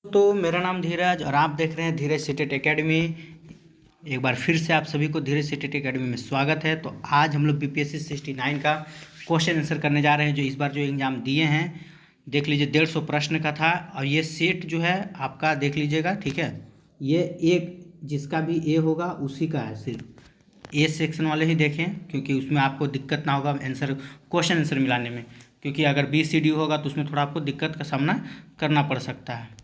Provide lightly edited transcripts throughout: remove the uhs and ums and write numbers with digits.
तो मेरा नाम धीरज और आप देख रहे हैं धीरज सीटेट एकेडमी। एक बार फिर से आप सभी को धीरज सीटेट एकेडमी में स्वागत है। तो आज हम लोग बीपीएससी 69 का क्वेश्चन आंसर करने जा रहे हैं, जो इस बार जो एग्ज़ाम दिए हैं। देख लीजिए 150 प्रश्न का था और ये सेट जो है आपका देख लीजिएगा, ठीक है। ये एक जिसका भी ए होगा उसी का है, सिर्फ ए सेक्शन वाले ही देखें, क्योंकि उसमें आपको दिक्कत ना होगा आंसर क्वेश्चन आंसर मिलाने में, क्योंकि अगर बी सी डी होगा तो उसमें थोड़ा आपको दिक्कत का सामना करना पड़ सकता है।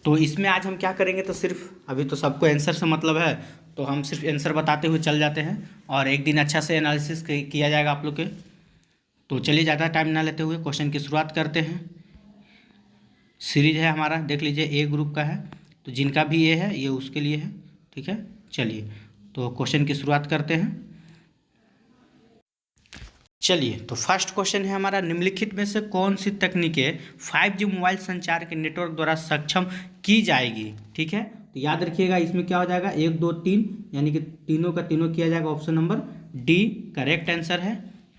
तो इसमें आज हम क्या करेंगे, तो सिर्फ अभी तो सबको आंसर से मतलब है, तो हम सिर्फ आंसर बताते हुए चल जाते हैं और एक दिन अच्छा से एनालिसिस किया जाएगा आप लोग के। तो चलिए ज़्यादा टाइम ना लेते हुए क्वेश्चन की शुरुआत करते हैं। सीरीज है हमारा, देख लीजिए ए ग्रुप का है, तो जिनका भी ए है ये उसके लिए है, ठीक है। चलिए तो क्वेश्चन की शुरुआत करते हैं। चलिए तो फर्स्ट क्वेश्चन है हमारा, निम्नलिखित में से कौन सी तकनीकें 5G मोबाइल संचार के नेटवर्क द्वारा सक्षम की जाएगी, ठीक है। तो याद रखिएगा इसमें क्या हो जाएगा, 1 2 3 यानी कि तीनों का तीनों किया जाएगा। Option number D correct answer है।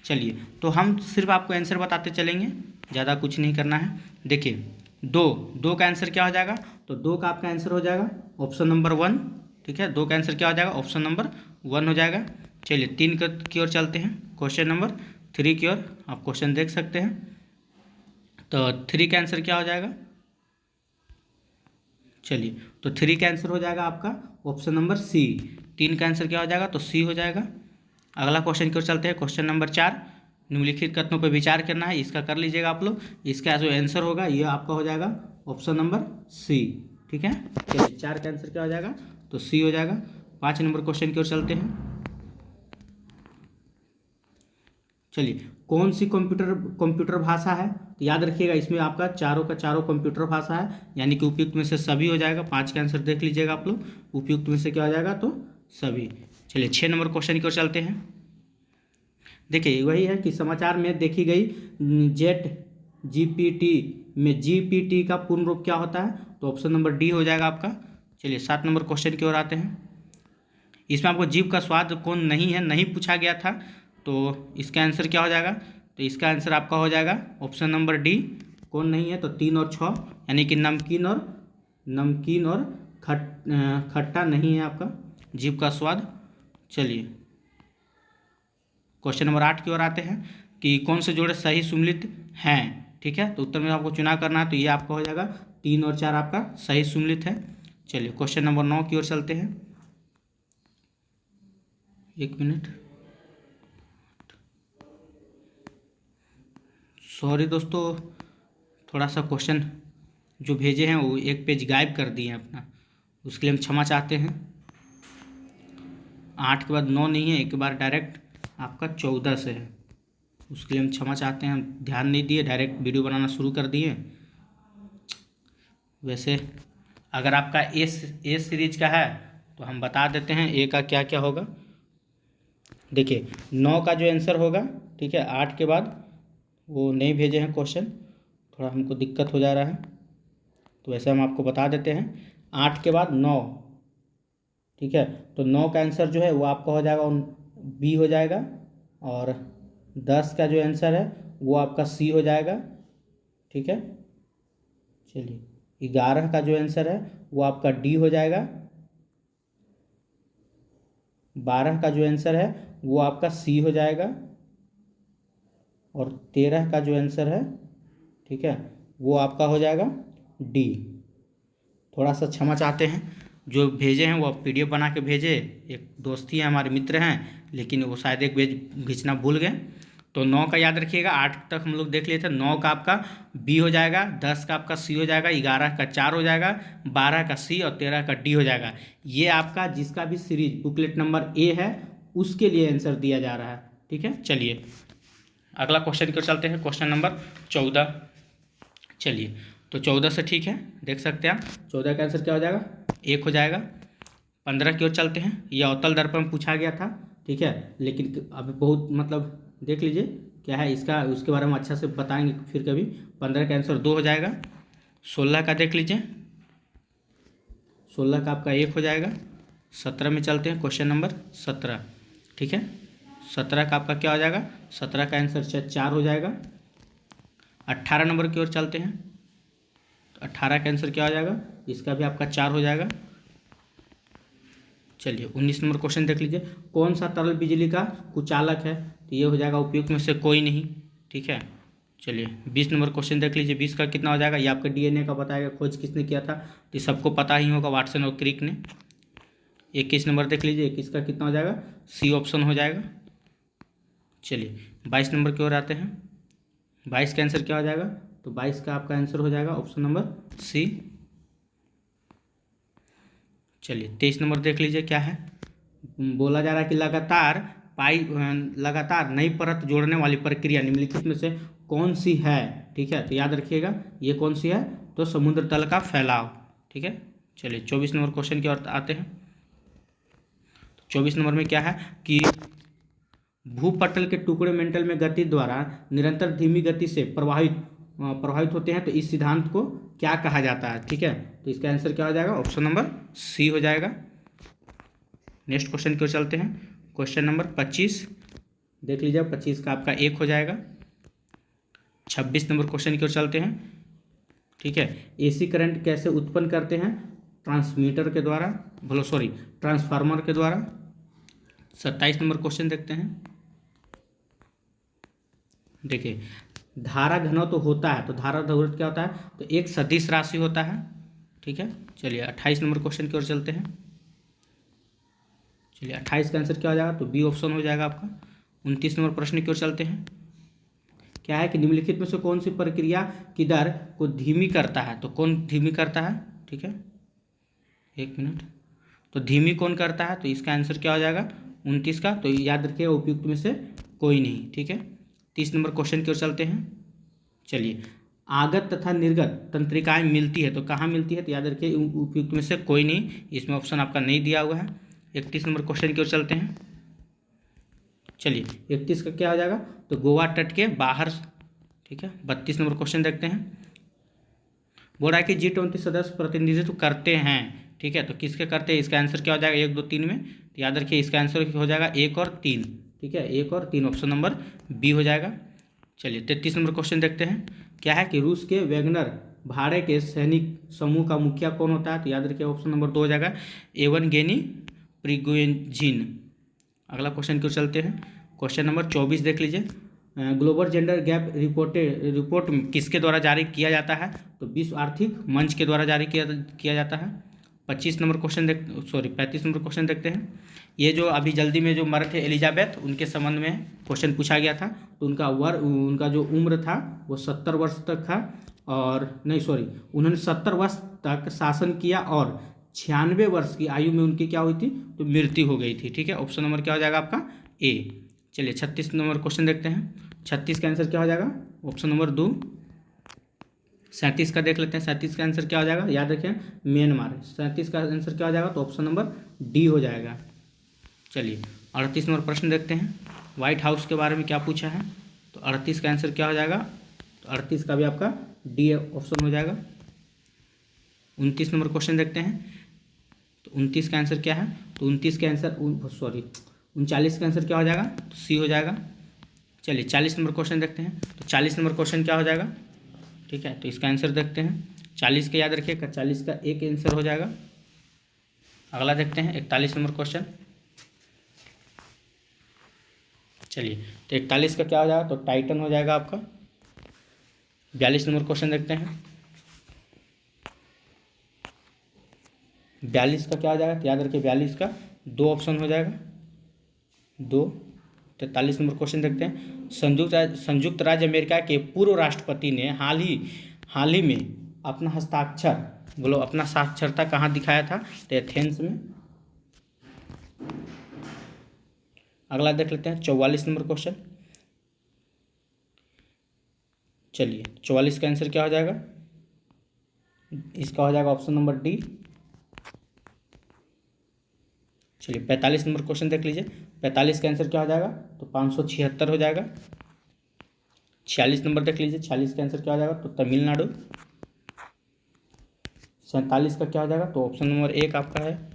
चलिए तो हम सिर्फ आपको आंसर बताते चलेंगे, ज़्यादा कुछ नहीं करना है। देखिए दो का आंसर क्या हो जाएगा, तो दो का आपका आंसर हो जाएगा ऑप्शन नंबर 1, ठीक है। दो का आंसर क्या हो जाएगा, ऑप्शन नंबर 1 हो जाएगा। चलिए तीन की ओर चलते हैं, क्वेश्चन नंबर 3 की ओर। आप क्वेश्चन देख सकते हैं। तो 3 का आंसर क्या हो जाएगा, चलिए तो 3 का आंसर हो जाएगा आपका ऑप्शन नंबर सी। 3 का आंसर क्या हो जाएगा, तो सी हो जाएगा। अगला क्वेश्चन की ओर चलते हैं, क्वेश्चन नंबर 4। निम्नलिखित कथनों पर विचार करना है, इसका कर लीजिएगा आप लोग। इसका जो आंसर होगा ये आपका हो जाएगा ऑप्शन नंबर सी, ठीक है। चलिए 4 का आंसर क्या हो जाएगा, तो सी हो जाएगा। 5 नंबर क्वेश्चन की ओर चलते हैं। चलिए कौन सी कंप्यूटर भाषा है, तो याद रखिएगा इसमें आपका चारों का चारों कंप्यूटर भाषा है, यानी कि उपयुक्त में से सभी हो जाएगा। 5 का आंसर देख लीजिएगा आप लोग, उपयुक्त में से क्या हो जाएगा, तो सभी। चलिए 6 नंबर क्वेश्चन की ओर चलते हैं। देखिए वही है कि समाचार में देखी गई जेट जीपीटी में जीपीटी का पूर्ण रूप क्या होता है, तो ऑप्शन नंबर डी हो जाएगा आपका। चलिए 7 नंबर क्वेश्चन की ओर आते हैं। इसमें आपको जीभ का स्वाद कौन नहीं है, नहीं पूछा गया था, तो इसका आंसर क्या हो जाएगा, तो इसका आंसर आपका हो जाएगा ऑप्शन नंबर डी, कौन नहीं है, तो 3 और 6, यानी कि नमकीन और खट्टा नहीं है आपका जीभ का स्वाद। चलिए क्वेश्चन नंबर 8 की ओर आते हैं कि कौन से जोड़े सही सुमेलित हैं, ठीक है। तो उत्तर में आपको चुनाव करना है, तो ये आपका हो जाएगा 3 और 4 आपका सही सुमेलित है। चलिए क्वेश्चन नंबर 9 की ओर चलते हैं। एक मिनट, सॉरी दोस्तों, थोड़ा सा क्वेश्चन जो भेजे हैं वो एक पेज गायब कर दिए हैं अपना, उसके लिए हम क्षमा चाहते हैं। 8 के बाद 9 नहीं है, एक बार डायरेक्ट आपका 14 से है, उसके लिए हम क्षमा चाहते हैं। हम ध्यान नहीं दिए, डायरेक्ट वीडियो बनाना शुरू कर दिए। वैसे अगर आपका ए सीरीज का है तो हम बता देते हैं ए का क्या क्या होगा। देखिए 9 का जो आंसर होगा, ठीक है, 8 के बाद वो नहीं भेजे हैं क्वेश्चन, थोड़ा हमको दिक्कत हो जा रहा है, तो वैसे हम आपको बता देते हैं। 8 के बाद 9, ठीक है, तो 9 का आंसर जो है वो आपका हो जाएगा बी हो जाएगा, और 10 का जो आंसर है वो आपका सी हो जाएगा, ठीक है। चलिए 11 का जो आंसर है वो आपका डी हो जाएगा। 12 का जो आंसर है वो आपका सी हो जाएगा, और 13 का जो आंसर है, ठीक है, वो आपका हो जाएगा डी। थोड़ा सा क्षमा चाहते हैं, जो भेजे हैं वो आप पीडीएफ बना के भेजे, एक दोस्ती है हमारे मित्र हैं, लेकिन वो शायद एक पेज खींचना भूल गए। तो 9 का याद रखिएगा, 8 तक हम लोग देख लिए थे। 9 का आपका बी हो जाएगा, 10 का आपका सी हो जाएगा, 11 का 4 हो जाएगा, 12 का सी और 13 का डी हो जाएगा। ये आपका जिसका भी सीरीज बुकलेट नंबर ए है उसके लिए आंसर दिया जा रहा है, ठीक है। चलिए अगला क्वेश्चन की ओर चलते हैं, क्वेश्चन नंबर 14। चलिए तो 14 से ठीक है, देख सकते हैं आप 14 का आंसर क्या हो जाएगा, 1 हो जाएगा। 15 की ओर चलते हैं, यह अवतल दर्पण में पूछा गया था, ठीक है, लेकिन अभी बहुत मतलब देख लीजिए क्या है इसका, उसके बारे में अच्छा से बताएंगे फिर कभी। 15 का आंसर 2 हो जाएगा। 16 का देख लीजिए, 16 का आपका 1 हो जाएगा। 17 में चलते हैं, क्वेश्चन नंबर 17, ठीक है। 17 का आपका क्या हो जाएगा, 17 का आंसर 4 हो जाएगा। 18 नंबर की ओर चलते हैं, 18 का आंसर क्या हो जाएगा, इसका भी आपका 4 हो जाएगा। चलिए 19 नंबर क्वेश्चन देख लीजिए, कौन सा तरल बिजली का कुचालक है, तो ये हो जाएगा उपयुक्त में से कोई नहीं। ठीक है, चलिए 20 नंबर क्वेश्चन देख लीजिए, 20 का कितना हो जाएगा, ये आपका डीएनए का बताएगा, खोज किसने किया था, तो ये सबको पता ही होगा, वाटसन और क्रिक ने। 21 नंबर देख लीजिए, 21 का कितना हो जाएगा, सी ऑप्शन हो जाएगा। चलिए 22 नंबर की ओर आते हैं, 22 का आंसर क्या हो जाएगा, तो 22 का आपका आंसर हो जाएगा ऑप्शन नंबर सी। चलिए 23 नंबर देख लीजिए क्या है, बोला जा रहा है कि लगातार नई परत जोड़ने वाली प्रक्रिया निम्नलिखित में से कौन सी है। ठीक है, तो याद रखिएगा ये कौन सी है, तो समुद्र तल का फैलाव। ठीक है, चलिए 24 नंबर क्वेश्चन की ओर आते हैं। 24 नंबर में क्या है कि भूपटल के टुकड़े मेंटल में गति द्वारा निरंतर धीमी गति से प्रभावित होते हैं, तो इस सिद्धांत को क्या कहा जाता है। ठीक है, तो इसका आंसर क्या हो जाएगा, ऑप्शन नंबर सी हो जाएगा। नेक्स्ट क्वेश्चन की ओर चलते हैं, क्वेश्चन नंबर 25 देख लीजिए, 25 का आपका 1 हो जाएगा। 26 नंबर क्वेश्चन की ओर चलते हैं। ठीक है, एसी करंट कैसे उत्पन्न करते हैं, ट्रांसफार्मर के द्वारा। 27 नंबर क्वेश्चन देखते हैं। देखिए धारा घनत्व तो होता है, तो धारा ध्रुवता क्या होता है, तो एक सदिश राशि होता है। ठीक है, चलिए 28 नंबर क्वेश्चन की ओर चलते हैं। चलिए 28 का आंसर क्या हो जाएगा, तो बी ऑप्शन हो जाएगा आपका। 29 नंबर प्रश्न की ओर चलते हैं, क्या है कि निम्नलिखित में से कौन सी प्रक्रिया की दर को धीमी करता है, तो कौन धीमी करता है। ठीक है, एक मिनट, तो धीमी कौन करता है, तो इसका आंसर क्या हो जाएगा 29 का, तो याद रखिएगा उपयुक्त में से कोई नहीं। ठीक है, 30 नंबर क्वेश्चन की ओर चलते हैं। चलिए आगत तथा निर्गत तंत्रिकाएं मिलती है, तो कहाँ मिलती है, तो याद रखिए उपयुक्त में से कोई नहीं, इसमें ऑप्शन आपका नहीं दिया हुआ है। 31 नंबर क्वेश्चन की ओर चलते हैं। चलिए 31 का क्या हो जाएगा, तो गोवा तट के बाहर। ठीक है, 32 नंबर क्वेश्चन देखते हैं, बोल रहा है कि G20 सदस्य प्रतिनिधित्व करते हैं। ठीक है, तो किसके करते हैं, इसका आंसर क्या हो जाएगा 1, 2, 3 में, तो याद रखिए इसका आंसर हो जाएगा 1 और 3। ठीक है, 1 और 3 ऑप्शन नंबर बी हो जाएगा। चलिए 33 नंबर क्वेश्चन देखते हैं, क्या है कि रूस के वैगनर भाड़े के सैनिक समूह का मुखिया कौन होता है, तो याद रखिए ऑप्शन नंबर 2 हो जाएगा एवनगेनी प्रिगोजिन। अगला क्वेश्चन की ओर चलते हैं, क्वेश्चन नंबर 24 देख लीजिए, ग्लोबल जेंडर गैप रिपोर्ट किसके द्वारा जारी किया जाता है, तो विश्व आर्थिक मंच के द्वारा जारी किया जाता है। 35 नंबर क्वेश्चन 35 नंबर क्वेश्चन देखते हैं, ये जो अभी जल्दी में जो मरे थे एलिजाबेथ, उनके संबंध में क्वेश्चन पूछा गया था, तो उनका जो उम्र था वो 70 वर्ष तक था, और उन्होंने 70 वर्ष तक शासन किया और 96 वर्ष की आयु में उनकी क्या हुई थी, तो मृत्यु हो गई थी। ठीक है, ऑप्शन नंबर क्या हो जाएगा आपका ए। चलिए 36 नंबर क्वेश्चन देखते हैं, 36 का आंसर क्या हो जाएगा, ऑप्शन नंबर 2। 37 का देख लेते हैं, 37 का आंसर क्या हो जाएगा, याद रखें म्यांमार। 37 का आंसर क्या हो जाएगा, तो ऑप्शन नंबर डी हो जाएगा। चलिए 38 नंबर प्रश्न देखते हैं, व्हाइट हाउस के बारे में क्या पूछा है, तो 38 का आंसर क्या हो जाएगा, तो 38 का भी आपका डी ऑप्शन हो जाएगा। 29 नंबर क्वेश्चन देखते हैं, तो 29 का आंसर क्या है, तो 29 का आंसर 39 का आंसर क्या हो जाएगा, तो सी हो जाएगा। चलिए 40 नंबर क्वेश्चन देखते हैं, तो 40 नंबर क्वेश्चन क्या हो जाएगा। ठीक है, तो इसका आंसर देखते हैं, 40 का याद रखिएगा, 40 का एक आंसर हो जाएगा। अगला देखते हैं 41 नंबर क्वेश्चन। चलिए तो 41 का क्या हो जाएगा, तो टाइटन हो जाएगा आपका। 42 नंबर क्वेश्चन देखते हैं, 42 का क्या हो जाएगा, तो याद रखिए 42 का 2 ऑप्शन हो जाएगा, 2। 43 नंबर क्वेश्चन देखते हैं, संयुक्त राज्य अमेरिका के पूर्व राष्ट्रपति ने हाल ही में अपना अपना साक्षरता कहाँ दिखाया था, तो एथेंस में। अगला देख लेते हैं 44 नंबर क्वेश्चन। चलिए 44 का आंसर क्या हो जाएगा, इसका हो जाएगा ऑप्शन नंबर डी। चलिए 45 नंबर क्वेश्चन देख लीजिए, 45 का आंसर क्या हो जाएगा, तो 576 हो जाएगा। 46 नंबर देख लीजिए, 46 का आंसर क्या हो जाएगा, तो तमिलनाडु। 47 का क्या हो जाएगा, तो ऑप्शन नंबर 1 आपका है।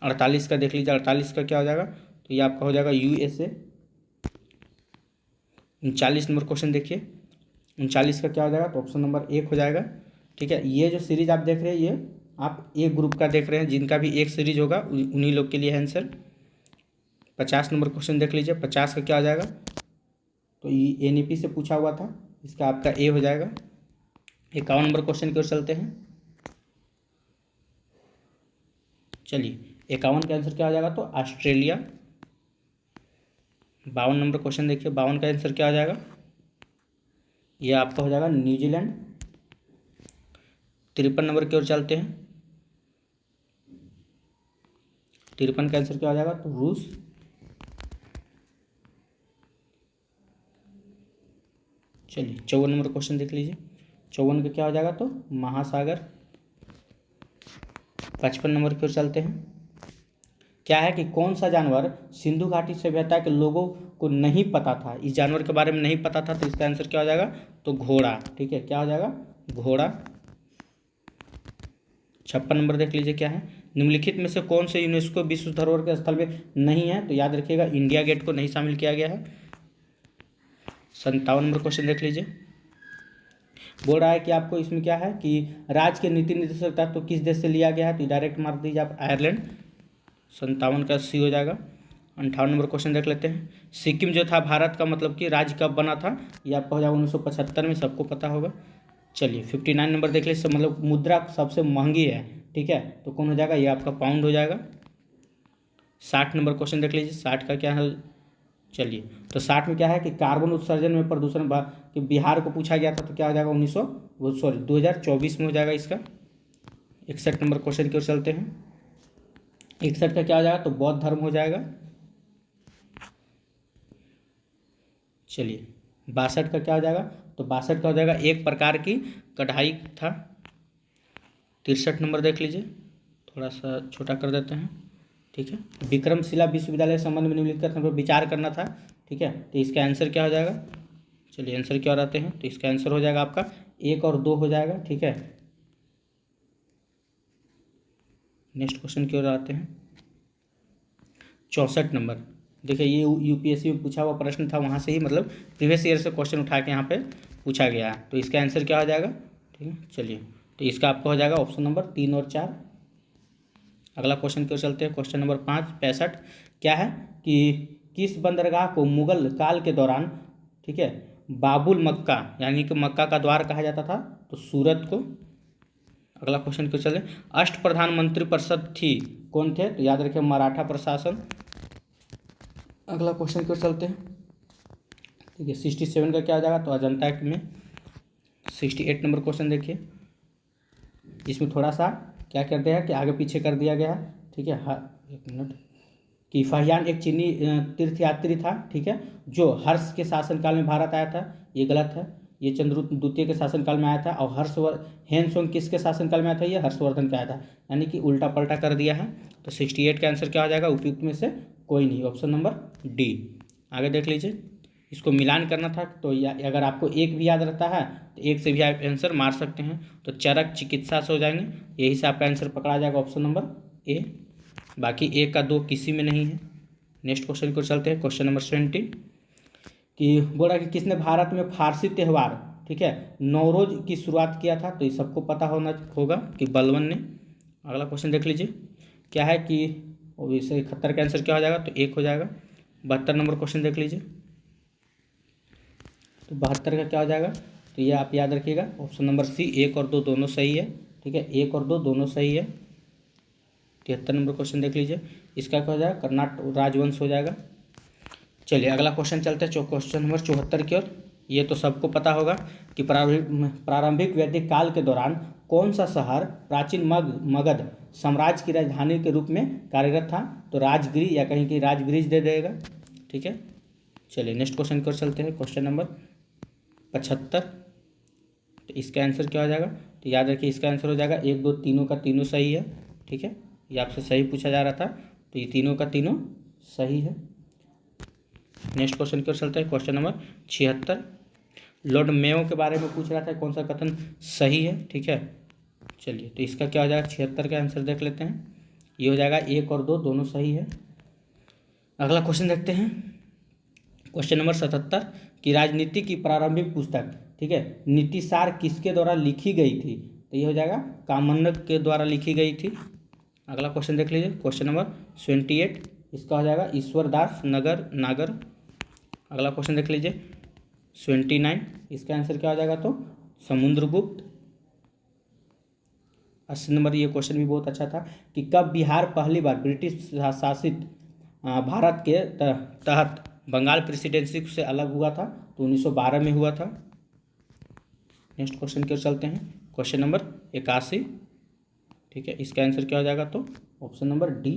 48 का देख लीजिए, 48 का क्या हो जाएगा, तो ये आपका हो जाएगा USA। 39 नंबर क्वेश्चन देखिए, 39 का क्या हो जाएगा, तो ऑप्शन नंबर 1 हो जाएगा। ठीक है, ये जो सीरीज आप देख रहे हैं ये आप एक ग्रुप का देख रहे हैं, जिनका भी एक सीरीज होगा उन्हीं लोग के लिए है आंसर। 50 नंबर क्वेश्चन देख लीजिए, 50 का क्या हो जाएगा, तो ये NEP से पूछा हुआ था, इसका आपका ए हो जाएगा। 51 नंबर क्वेश्चन की ओर चलते हैं। चलिए 51 का आंसर क्या हो जाएगा, तो ऑस्ट्रेलिया। 52 नंबर क्वेश्चन देखिए, 52 का आंसर क्या हो जाएगा, ये आपका हो जाएगा न्यूजीलैंड। 53 नंबर की ओर चलते हैं। 53 का आंसर क्या हो जाएगा, तो रूस। चलिए 54 नंबर क्वेश्चन देख लीजिए, 54 का क्या हो जाएगा, तो महासागर। 55 नंबर की ओर चलते हैं। क्या है कि कौन सा जानवर सिंधु घाटी सभ्यता के लोगों को नहीं पता था, इस जानवर के बारे में नहीं पता था, तो इसका आंसर क्या हो जाएगा, तो घोड़ा। ठीक है, क्या हो जाएगा, घोड़ा। 56 नंबर देख लीजिए, क्या है, निम्नलिखित में से कौन से यूनेस्को विश्व धरोहर के स्थल में नहीं है, तो याद रखिएगा इंडिया गेट को नहीं शामिल किया गया है। 57 नंबर क्वेश्चन देख लीजिए, बोल रहा है कि आपको इसमें क्या है कि राज्य के नीति निर्देशक तत्व किस देश से लिया गया है, तो डायरेक्ट मार दीजिए आप, आयरलैंड। 57 का सी हो जाएगा। 58 नंबर क्वेश्चन देख लेते हैं। सिक्किम जो था भारत का मतलब कि राज्य कब बना था, ये आपका हो जाएगा 1975 में, सबको पता होगा। चलिए 59 नंबर देख लीजिए, मतलब मुद्रा सबसे महंगी है, ठीक है, तो कौन हो जाएगा, ये आपका पाउंड हो जाएगा। 60 नंबर क्वेश्चन देख लीजिए, 60 का क्या है, चलिए तो 60 में क्या है कि कार्बन उत्सर्जन में प्रदूषण कि बिहार को पूछा गया था, तो क्या हो जाएगा 2024 में हो जाएगा इसका। 61 नंबर क्वेश्चन की ओर चलते हैं। 61 का क्या हो जाएगा, तो बौद्ध धर्म हो जाएगा। चलिए 62 का क्या हो जाएगा, तो 62 का हो जाएगा एक प्रकार की कढ़ाई था। 63 नंबर देख लीजिए, थोड़ा सा छोटा कर देते हैं, ठीक है, विक्रमशिला विश्वविद्यालय के संबंध में निम्नलिखित पर विचार करना था। ठीक है, तो इसका आंसर क्या हो जाएगा, चलिए आंसर क्या रहते हैं, तो इसका आंसर हो जाएगा आपका 1 और 2 हो जाएगा। ठीक है, नेक्स्ट क्वेश्चन की ओर आते हैं। 64 नंबर देखिए, ये UPSC में पूछा हुआ प्रश्न था, वहाँ से ही मतलब प्रीवियस ईयर से क्वेश्चन उठा के यहाँ पे पूछा गया है, तो इसका आंसर क्या हो जाएगा। ठीक है, चलिए तो इसका आपको हो जाएगा ऑप्शन नंबर 3 और 4। अगला क्वेश्चन की ओर चलते हैं, क्वेश्चन नंबर 5 65। क्या है कि किस बंदरगाह को मुगल काल के दौरान, ठीक है, बाबुल मक्का यानी कि मक्का का द्वार कहा जाता था, तो सूरत को। अगला क्वेश्चन क्यों चले, अष्ट प्रधानमंत्री परिषद थी, कौन थे, तो याद रखिए मराठा प्रशासन। अगला क्वेश्चन क्यों चलते हैं, ठीक है, 67 का क्या हो जाएगा, तो अजंता में। 68 नंबर क्वेश्चन देखिए, इसमें थोड़ा सा क्या कर दिया है कि आगे पीछे कर दिया गया है। ठीक है, हाँ 1 मिनट, कि फाहियान एक चीनी तीर्थयात्री था, ठीक है, जो हर्ष के शासनकाल में भारत आया था, ये गलत है, ये चंद्रगुप्त द्वितीय के शासनकाल में आया था, और हेनसोंग किसके शासनकाल में आया था, ये हर्षवर्धन का आया था, यानी कि उल्टा पलटा कर दिया है। तो 68 का आंसर क्या हो जाएगा, उपयुक्त में से कोई नहीं, ऑप्शन नंबर डी। आगे देख लीजिए, इसको मिलान करना था, तो अगर आपको एक भी याद रहता है तो एक से भी आप आंसर मार सकते हैं, तो चरक चिकित्सा से हो जाएंगे, यही से आपका आंसर पकड़ा जाएगा, ऑप्शन नंबर ए। बाकी 1 का 2 किसी में नहीं है। नेक्स्ट क्वेश्चन को चलते हैं, क्वेश्चन नंबर 20, कि बोला कि किसने भारत में फारसी त्यौहार, ठीक है, नौरोज की शुरुआत किया था, तो ये सबको पता होना होगा कि बलबन ने। अगला क्वेश्चन देख लीजिए, क्या है कि वैसे 71 का आंसर क्या हो जाएगा, तो 1 हो जाएगा। 72 नंबर क्वेश्चन देख लीजिए, तो 72 का क्या हो जाएगा, तो ये आप याद रखिएगा, ऑप्शन नंबर सी, 1 और 2 दोनों सही है। ठीक है, 1 और 2 दोनों सही है। 73 नंबर क्वेश्चन देख लीजिए, इसका क्या हो जाएगा, कर्नाटक राजवंश हो जाएगा। चलिए अगला क्वेश्चन चलते हैं, क्वेश्चन नंबर 74 की ओर। ये तो सबको पता होगा कि प्रारंभिक वैदिक काल के दौरान कौन सा शहर प्राचीन मगध साम्राज्य की राजधानी के रूप में कार्यरत था, तो राजगिरी या कहीं की राजब्रिज दे देगा। ठीक है, चलिए नेक्स्ट क्वेश्चन की ओर चलते हैं, क्वेश्चन नंबर 75। तो इसका आंसर क्या हो जाएगा, तो याद रखिए इसका आंसर हो जाएगा 1 2 तीनों का तीनों सही है। ठीक है, ये आपसे सही पूछा जा रहा था, तो ये तीनों का तीनों सही है। नेक्स्ट क्वेश्चन की ओर चलते हैं, क्वेश्चन नंबर 76। लॉर्ड मेयो के बारे में पूछ रहा था, कौन सा कथन सही है। ठीक है, चलिए तो इसका क्या हो जाएगा, 76 का आंसर देख लेते हैं, ये हो जाएगा 1 और 2 दोनों सही है। अगला क्वेश्चन देखते हैं, क्वेश्चन नंबर 77, की राजनीति की प्रारंभिक पुस्तक, ठीक ठीक है। नीतिसार किसके द्वारा लिखी गई थी? तो ये हो जाएगा कामनक के द्वारा लिखी गई थी। अगला क्वेश्चन देख लीजिए, क्वेश्चन नंबर 28, इसका हो जाएगा ईश्वरदास नागर। अगला क्वेश्चन देख लीजिए 29, इसका आंसर क्या हो जाएगा? तो समुद्रगुप्त। 80 नंबर, ये क्वेश्चन भी बहुत अच्छा था कि कब बिहार पहली बार ब्रिटिश शासित भारत के तहत बंगाल प्रेसिडेंसी से अलग हुआ था? तो 1912 में हुआ था। नेक्स्ट क्वेश्चन की ओर चलते हैं, क्वेश्चन नंबर 81, ठीक है, इसका आंसर क्या हो जाएगा? तो option number D.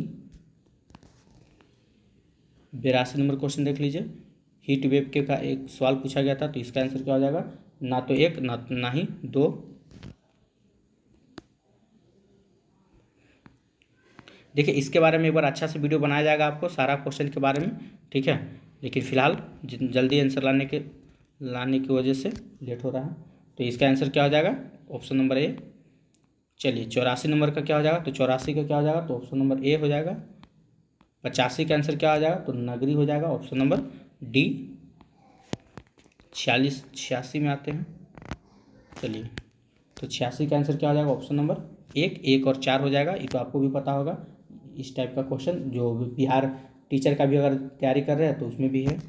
82 number question देख लीजिए, हीट वेव के का एक सवाल पूछा गया था, तो इसका आंसर क्या हो जाएगा? ना तो एक ना ही दो। देखिए इसके बारे में एक बार अच्छा से वीडियो बनाया जाएगा आपको सारा क्वेश्चन के बारे में, ठीक है, लेकिन फिलहाल जल्दी आंसर लाने की वजह से लेट हो रहा है। तो इसका आंसर क्या हो जाएगा? Option number A. चलिए 84 नंबर का क्या हो जाएगा? तो 84 का क्या हो जाएगा? तो ऑप्शन नंबर ए हो जाएगा। 85 का आंसर क्या हो जाएगा? तो नगरी हो जाएगा, ऑप्शन नंबर डी। 86 में आते हैं, चलिए तो 86 का आंसर क्या हो जाएगा? ऑप्शन नंबर एक और 4 हो जाएगा। ये तो आपको भी पता होगा, इस टाइप का क्वेश्चन जो बिहार टीचर का भी अगर तैयारी कर रहे हैं तो उसमें भी है,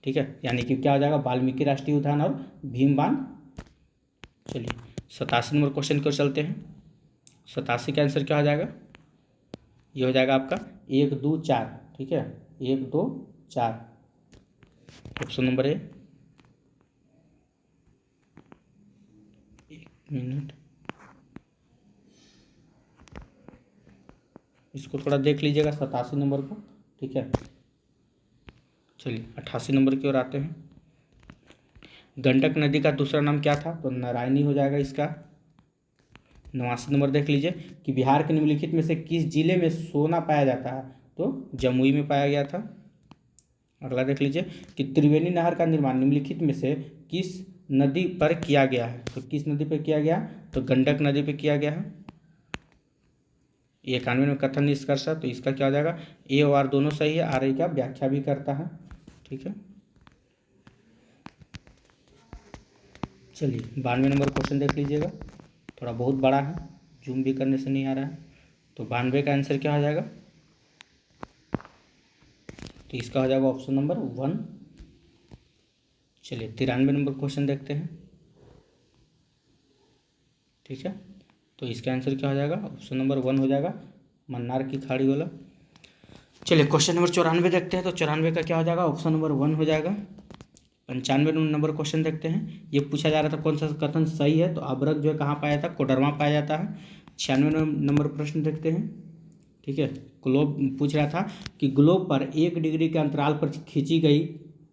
ठीक है। यानी कि क्या हो जाएगा? वाल्मीकि राष्ट्रीय उद्यान और भीम बांध। चलिए 87 नंबर क्वेश्चन की ओर चलते हैं। 87 का आंसर क्या हो जाएगा? ये हो जाएगा आपका 1 2 4, ठीक है, 1 2 4, ऑप्शन नंबर ए। एक मिनट, इसको थोड़ा देख लीजिएगा 87 नंबर को, ठीक है। चलिए 88 नंबर की ओर आते हैं। गंडक नदी का दूसरा नाम क्या था? तो नारायणी हो जाएगा इसका। 89 नंबर देख लीजिए कि बिहार के निम्नलिखित में से किस जिले में सोना पाया जाता है? तो जमुई में पाया गया था। अगला देख लीजिए कि त्रिवेणी नहर का निर्माण निम्नलिखित में से किस नदी पर किया गया है? तो किस नदी पर किया गया? तो गंडक नदी पर किया गया है। 91 में कथन निष्कर्ष, तो इसका क्या हो जाएगा? ए और आर दोनों सही है, आर का व्याख्या भी करता है, ठीक है। चलिए 92 नंबर क्वेश्चन देख लीजिएगा, थोड़ा बहुत बड़ा है, जूम भी करने से नहीं आ रहा है। तो 92 का आंसर क्या हो जाएगा? तो इसका हो जाएगा ऑप्शन नंबर 1। चलिए 93 नंबर क्वेश्चन देखते हैं, ठीक है। तो इसका आंसर क्या हो जाएगा? ऑप्शन नंबर 1 हो जाएगा, मन्नार की खाड़ी वाला। चलिए क्वेश्चन नंबर 94 देखते हैं, तो 94 का क्या हो जाएगा? ऑप्शन नंबर 1 हो जाएगा। 95 नंबर क्वेश्चन देखते हैं, ये पूछा जा रहा था कौन सा कथन सही है? तो अभ्रक जो है कहाँ पाया था? कोडरमा पाया जाता है। 96 नंबर प्रश्न देखते हैं, ठीक है। ग्लोब पूछ रहा था कि ग्लोब पर 1 डिग्री के अंतराल पर खींची गई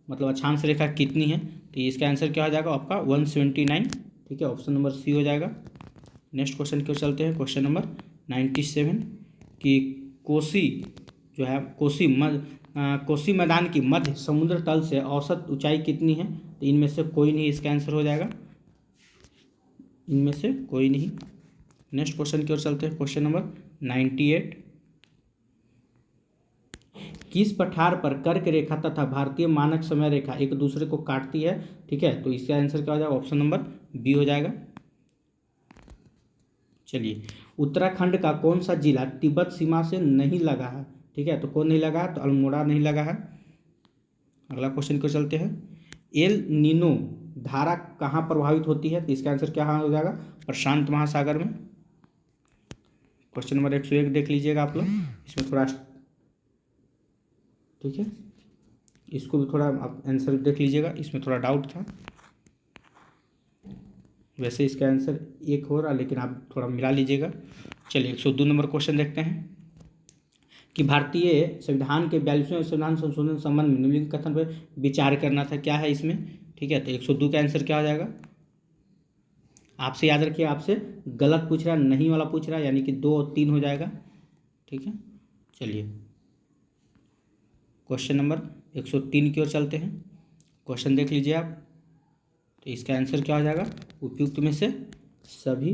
मतलब अक्षांश रेखा कितनी है? तो इसका आंसर क्या हो जाएगा आपका? 179, ठीक है, ऑप्शन नंबर सी हो जाएगा। नेक्स्ट क्वेश्चन की ओर चलते हैं, क्वेश्चन नंबर 97 कि कोसी जो है कोसी मैदान की मध्य समुद्र तल से औसत ऊंचाई कितनी है? तो इनमें से कोई नहीं, इसका आंसर हो जाएगा इनमें से कोई नहीं। नेक्स्ट क्वेश्चन की ओर चलते हैं, क्वेश्चन नंबर 98, किस पठार पर कर्क रेखा तथा भारतीय मानक समय रेखा एक दूसरे को काटती है? ठीक है, तो इसका आंसर क्या हो जाएगा? ऑप्शन नंबर बी हो जाएगा। चलिए उत्तराखंड का कौन सा जिला तिब्बत सीमा से नहीं लगा है? ठीक है, तो कौन नहीं लगा है? तो अल्मोड़ा नहीं लगा है। अगला क्वेश्चन को चलते हैं, एल नीनो धारा कहाँ प्रभावित होती है? तो इसका आंसर क्या हो जाएगा? प्रशांत महासागर में। क्वेश्चन नंबर 101 देख लीजिएगा आप लोग, इसमें थोड़ा, ठीक है, इसको भी थोड़ा आप आंसर देख लीजिएगा, इसमें थोड़ा डाउट था। वैसे इसका आंसर एक हो रहा, लेकिन आप थोड़ा मिला लीजिएगा। चलिए 102 नंबर क्वेश्चन देखते हैं कि भारतीय संविधान के 42वें संविधान संशोधन संबंध में निम्नलिखित कथन पर विचार करना था, क्या है इसमें? ठीक है, तो 102 का आंसर क्या हो जाएगा? आपसे याद रखिए, आपसे गलत पूछ रहा, नहीं वाला पूछ रहा, यानी कि 2 और 3 हो जाएगा, ठीक है। चलिए क्वेश्चन नंबर 103 की ओर चलते हैं, क्वेश्चन देख लीजिए आप, तो इसका आंसर क्या हो जाएगा? उपयुक्त में से सभी।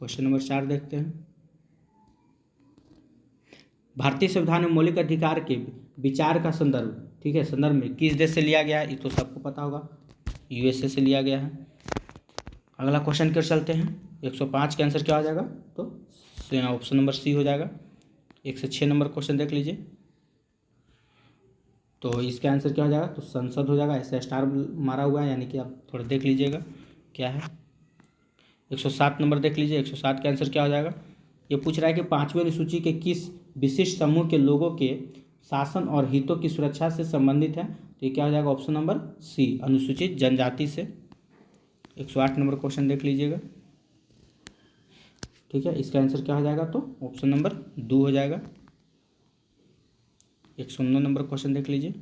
क्वेश्चन नंबर 4 देखते हैं, भारतीय संविधान में मौलिक अधिकार के विचार का संदर्भ, ठीक है, संदर्भ में किस देश से लिया गया है, ये तो सबको पता होगा, यूएसए से लिया गया है। अगला क्वेश्चन की ओर चलते हैं। 105 का आंसर क्या हो जाएगा, तो ऑप्शन नंबर सी हो जाएगा। 106 नंबर क्वेश्चन देख लीजिए, तो इसका आंसर क्या हो जाएगा, तो संसद हो जाएगा। ऐसे स्टार मारा हुआ है, यानी कि आप थोड़ा देख लीजिएगा क्या है। 107 नंबर देख लीजिए, 107 का आंसर क्या हो जाएगा। ये पूछ रहा है कि 5वीं अनुसूची के किस विशिष्ट समूह के लोगों के शासन और हितों की सुरक्षा से संबंधित है, तो ये क्या हो जाएगा, ऑप्शन नंबर सी, अनुसूचित जनजाति से। 108 नंबर क्वेश्चन देख लीजिएगा, ठीक है, इसका आंसर क्या हो जाएगा, तो ऑप्शन नंबर 2 हो जाएगा। 109 नंबर क्वेश्चन देख लीजिए,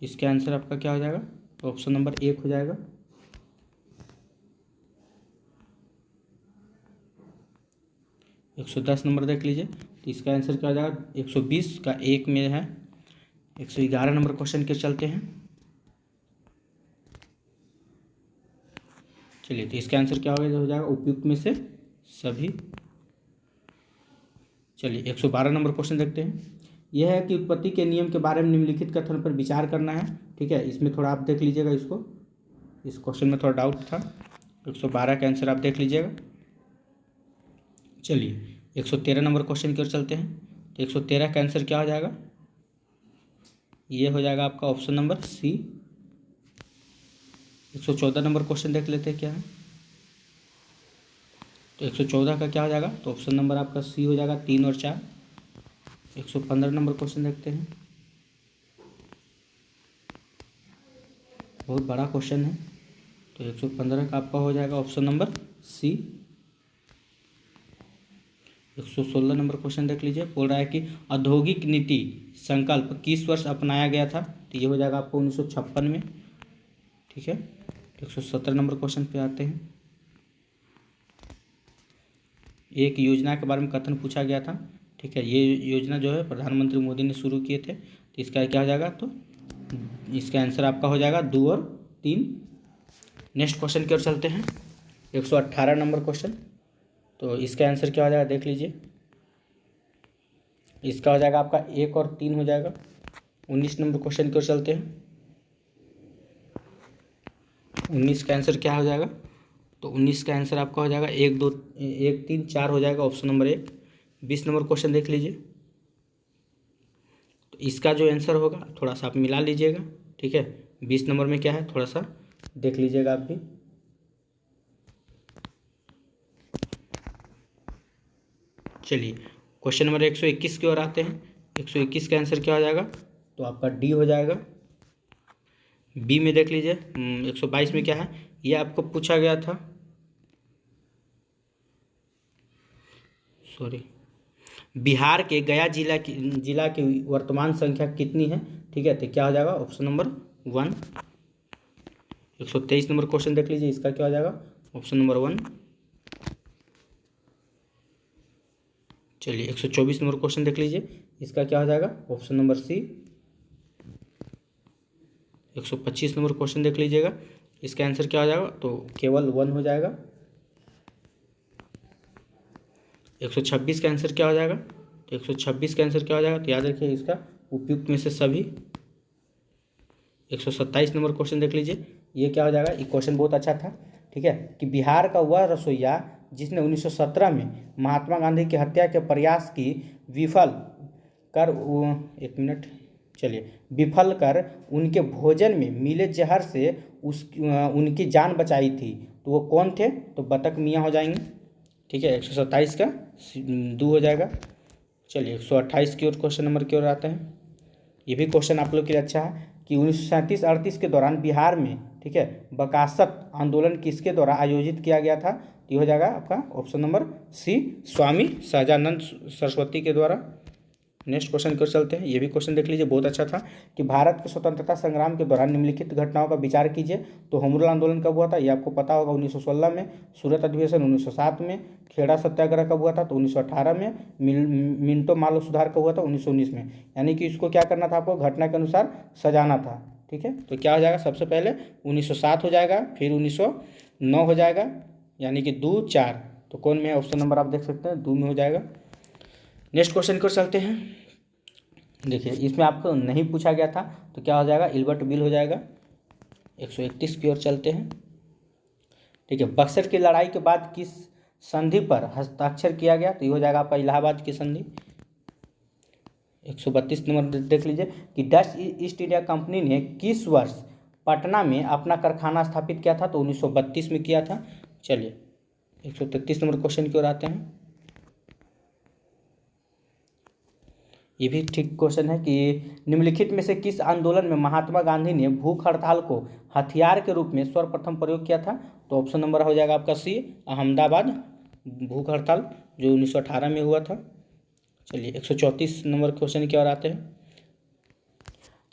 इसका आंसर आपका क्या हो जाएगा, तो ऑप्शन नंबर 1 हो जाएगा। 110 नंबर देख लीजिए, तो इसका आंसर क्या हो जाएगा, 120 का 1 में है। 111 नंबर क्वेश्चन के चलते हैं, चलिए, तो इसका आंसर क्या हो जाएगा, उपयुक्त में से सभी। चलिए 112 नंबर क्वेश्चन देखते हैं। यह है कि उत्पत्ति के नियम के बारे में निम्नलिखित कथन पर विचार करना है, ठीक है, इसमें थोड़ा आप देख लीजिएगा इसको, इस क्वेश्चन में थोड़ा डाउट था। 112 का आंसर आप देख लीजिएगा। चलिए 113 नंबर क्वेश्चन की ओर चलते हैं, तो 113 का आंसर क्या हो जाएगा, ये हो जाएगा आपका option number C. 114 number question देख लेते हैं क्या है, तो 114 का क्या हो जाएगा, तो ऑप्शन नंबर आपका सी हो जाएगा, 3 और 4। 115 नंबर क्वेश्चन देखते हैं, बहुत बड़ा क्वेश्चन है, तो 115 का आपका हो जाएगा option number C. 116 number question देख लीजिए, बोल रहा है कि औद्योगिक नीति संकल्प किस वर्ष अपनाया गया था, तो ये हो जाएगा आपको 1956 में, ठीक है। 117 नंबर क्वेश्चन पे आते हैं। एक योजना के बारे में कथन पूछा गया था, ठीक है, ये योजना जो है प्रधानमंत्री मोदी ने शुरू किए थे, तो इसका क्या हो जाएगा, तो इसका आंसर आपका हो जाएगा 2 और 3। नेक्स्ट क्वेश्चन की ओर चलते हैं। 118 नंबर क्वेश्चन, तो इसका आंसर क्या हो जाएगा, देख लीजिए, इसका हो जाएगा आपका 1 और 3 हो जाएगा। 19 नंबर क्वेश्चन की ओर चलते हैं। 19 का आंसर क्या हो जाएगा, तो 19 का आंसर आपका हो जाएगा 1 2 1 3 4 हो जाएगा, ऑप्शन नंबर 1। 20 नंबर क्वेश्चन देख लीजिए, तो इसका जो आंसर होगा थोड़ा सा आप मिला लीजिएगा, ठीक है। 20 नंबर में क्या है, थोड़ा सा देख लीजिएगा आप भी। चलिए क्वेश्चन नंबर 121 की ओर आते हैं। 121 का आंसर क्या हो जाएगा, तो आपका डी हो जाएगा। बी में देख लीजिए, 122 में क्या है, ये आपको पूछा गया था, सॉरी, बिहार के गया जिला की वर्तमान संख्या कितनी है, ठीक है, तो क्या हो जाएगा, ऑप्शन नंबर 1। 123 नंबर क्वेश्चन देख लीजिए, इसका क्या हो जाएगा, ऑप्शन नंबर 1। चलिए 124 नंबर क्वेश्चन देख लीजिए, इसका क्या हो जाएगा, option number C. 125 number question देख लीजिएगा, इसका आंसर क्या हो जाएगा, तो केवल 1 हो जाएगा। 126 का आंसर क्या हो जाएगा, तो 126 का आंसर क्या हो जाएगा, तो याद रखिए इसका उपयुक्त में से सभी। 127 नंबर क्वेश्चन देख लीजिए, ये क्या हो जाएगा, ये क्वेश्चन बहुत अच्छा था, ठीक है, कि बिहार का वह रसोइया जिसने 1917 में महात्मा गांधी की हत्या के प्रयास की विफल कर, एक मिनट, चलिए, विफल कर उनके भोजन में मिले जहर से उनकी जान बचाई थी, तो वो कौन थे, तो बतख मियाँ हो जाएंगे, ठीक है। 127 का 2 हो जाएगा। चलिए 128 की ओर क्वेश्चन नंबर की ओर आते हैं। ये भी क्वेश्चन आप लोग के लिए अच्छा है कि 1937-38 के दौरान बिहार में, ठीक है, बकासत आंदोलन किसके द्वारा आयोजित किया गया था, तो ये हो जाएगा आपका ऑप्शन नंबर सी, स्वामी सहजानंद सरस्वती के द्वारा। नेक्स्ट क्वेश्चन की ओर चलते हैं। ये भी क्वेश्चन देख लीजिए, बहुत अच्छा था कि भारत के स्वतंत्रता संग्राम के दौरान निम्नलिखित घटनाओं का विचार कीजिए। तो होम रूल आंदोलन कब हुआ था, ये आपको पता होगा, 1916 में। सूरत अधिवेशन 1907 में। खेड़ा सत्याग्रह कब हुआ था, तो 1918 में। मिंटो मालो सुधार कब हुआ था, 1919 में। यानी कि इसको क्या करना था, आपको घटना के अनुसार सजाना था, ठीक है। तो क्या हो जाएगा, सबसे पहले 1907 हो जाएगा, फिर 1909 हो जाएगा, यानी कि 2 4, तो कौन में है, ऑप्शन नंबर आप देख सकते हैं 2 में हो जाएगा। नेक्स्ट क्वेश्चन की ओर चलते हैं। देखिए इसमें आपको नहीं पूछा गया था, तो क्या हो जाएगा, इल्बर्ट बिल हो जाएगा। 131 की ओर चलते हैं। ठीक है, बक्सर की लड़ाई के बाद किस संधि पर हस्ताक्षर किया गया, तो ये हो जाएगा आपका इलाहाबाद की संधि। 132 नंबर देख लीजिए कि डच ईस्ट इंडिया कंपनी ने किस वर्ष पटना में अपना कारखाना स्थापित किया था, तो 1932 में किया था। चलिए 133 नंबर क्वेश्चन की ओर आते हैं। ये भी ठीक क्वेश्चन है कि निम्नलिखित में से किस आंदोलन में महात्मा गांधी ने भूख हड़ताल को हथियार के रूप में सर्वप्रथम प्रयोग किया था, तो ऑप्शन नंबर हो जाएगा आपका सी, अहमदाबाद भूख हड़ताल जो 1918 में हुआ था। चलिए 134 नंबर क्वेश्चन की ओर आते हैं।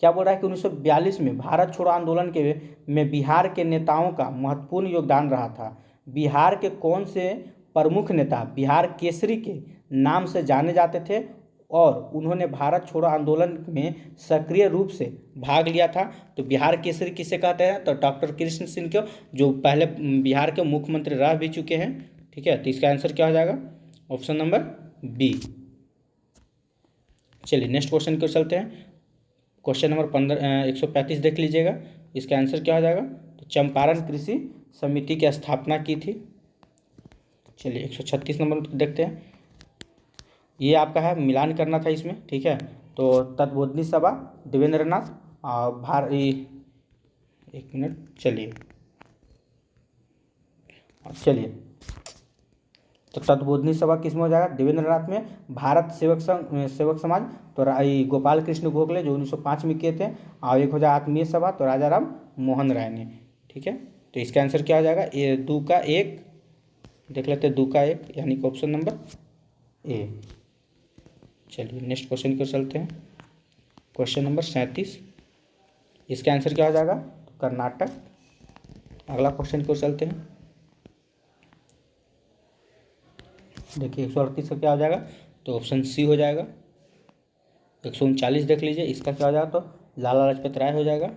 क्या बोल रहा है कि 1942 में भारत छोड़ो आंदोलन के में बिहार के नेताओं का महत्वपूर्ण योगदान रहा था। बिहार के कौन से प्रमुख नेता बिहार केसरी के नाम से जाने जाते थे और उन्होंने भारत छोड़ो आंदोलन में सक्रिय रूप से भाग लिया था, तो बिहार केसरी किसे कहते हैं, तो डॉक्टर कृष्ण सिंह को, जो पहले बिहार के मुख्यमंत्री रह भी चुके हैं। ठीक है, तो इसका आंसर क्या हो जाएगा, ऑप्शन नंबर बी। चलिए नेक्स्ट क्वेश्चन की ओर चलते हैं। क्वेश्चन नंबर 135 देख लीजिएगा, इसका आंसर क्या हो जाएगा, तो चंपारण कृषि समिति की स्थापना की थी। चलिए 136 नंबर देखते हैं। ये आपका है, मिलान करना था इसमें। ठीक है, तो तत्बोधनी सभा देवेंद्रनाथ एक मिनट, चलिए तो तत्बोधनी सभा किस में हो जाएगा, देवेंद्रनाथ में। भारत सेवक समाज तो गोपाल कृष्ण गोखले जो 1905 में किए थे, और एक हो जाए आत्मीय सभा तो राजा राम मोहन राय ने। ठीक है, तो इसका आंसर क्या हो जाएगा, ए 2 का 1 देख लेते हैं, 2 का 1 यानी कि ऑप्शन नंबर ए। चलिए नेक्स्ट क्वेश्चन की ओर चलते हैं। क्वेश्चन नंबर 37, इसका आंसर क्या हो जाएगा, तो कर्नाटक। अगला क्वेश्चन की ओर चलते हैं। देखिए 138 का क्या हो जाएगा, तो ऑप्शन सी हो जाएगा। 139 देख लीजिए, इसका क्या हो जाएगा, तो लाला लाजपत राय हो जाएगा।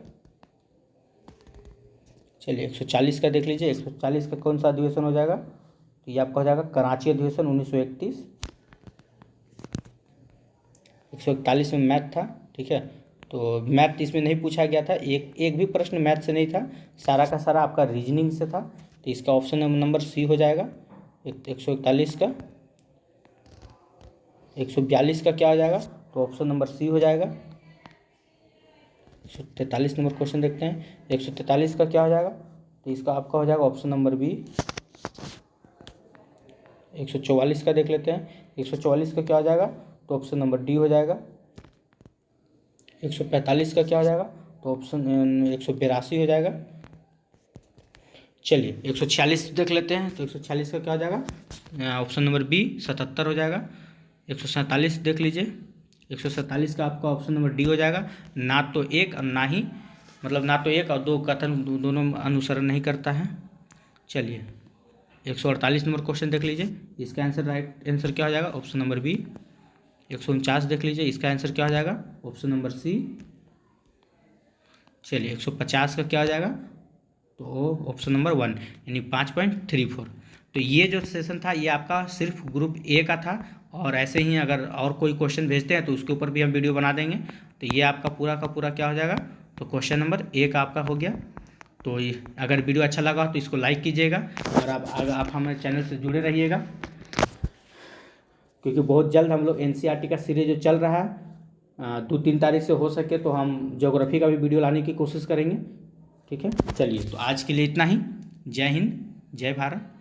चलिए 140 का देख लीजिए, 140 का कौन सा अधिवेशन हो जाएगा, तो ये आपका हो जाएगा कराची अधिवेशन 1931। 141 में मैथ था। ठीक है, तो मैथ इसमें नहीं पूछा गया था, एक भी प्रश्न मैथ से नहीं था, सारा का सारा आपका रीजनिंग से था, तो इसका ऑप्शन नंबर सी हो जाएगा। 141 का 142 का क्या हो जाएगा, तो ऑप्शन नंबर सी हो जाएगा। 143 नंबर क्वेश्चन देखते हैं। 143 का क्या हो जाएगा, तो इसका आपका हो जाएगा ऑप्शन नंबर बी। 144 का देख लेते हैं। 144 का क्या हो जाएगा, तो ऑप्शन नंबर डी हो जाएगा। 145 का क्या हो जाएगा, तो ऑप्शन 182 हो जाएगा। चलिए 146 देख लेते हैं, तो 146 का क्या हो जाएगा, ऑप्शन नंबर बी 77 हो जाएगा। 147 देख लीजिए, 147 का आपका ऑप्शन नंबर डी हो जाएगा। ना तो एक और ना ही, मतलब ना तो एक और दो कथन दोनों अनुसरण नहीं करता है। चलिए 148 नंबर क्वेश्चन देख लीजिए, इसका आंसर राइट आंसर क्या हो जाएगा, ऑप्शन नंबर बी। 149 देख लीजिए, इसका आंसर क्या हो जाएगा, ऑप्शन नंबर सी। चलिए 150 का क्या हो जाएगा, तो ऑप्शन नंबर 1 यानी 5.34। तो ये जो सेशन था ये आपका सिर्फ ग्रुप ए का था, और ऐसे ही अगर और कोई क्वेश्चन भेजते हैं तो उसके ऊपर भी हम वीडियो बना देंगे। तो ये आपका पूरा का पूरा क्या हो जाएगा, तो क्वेश्चन नंबर ए का आपका हो गया। तो अगर वीडियो अच्छा लगा तो इसको लाइक कीजिएगा, और आप हमारे चैनल से जुड़े रहिएगा, क्योंकि बहुत जल्द हम लोग NCERT का सीरीज जो चल रहा है 2-3 तारीख से हो सके तो हम ज्योग्राफी का भी वीडियो लाने की कोशिश करेंगे। ठीक है, चलिए तो आज के लिए इतना ही। जय हिंद, जय भारत।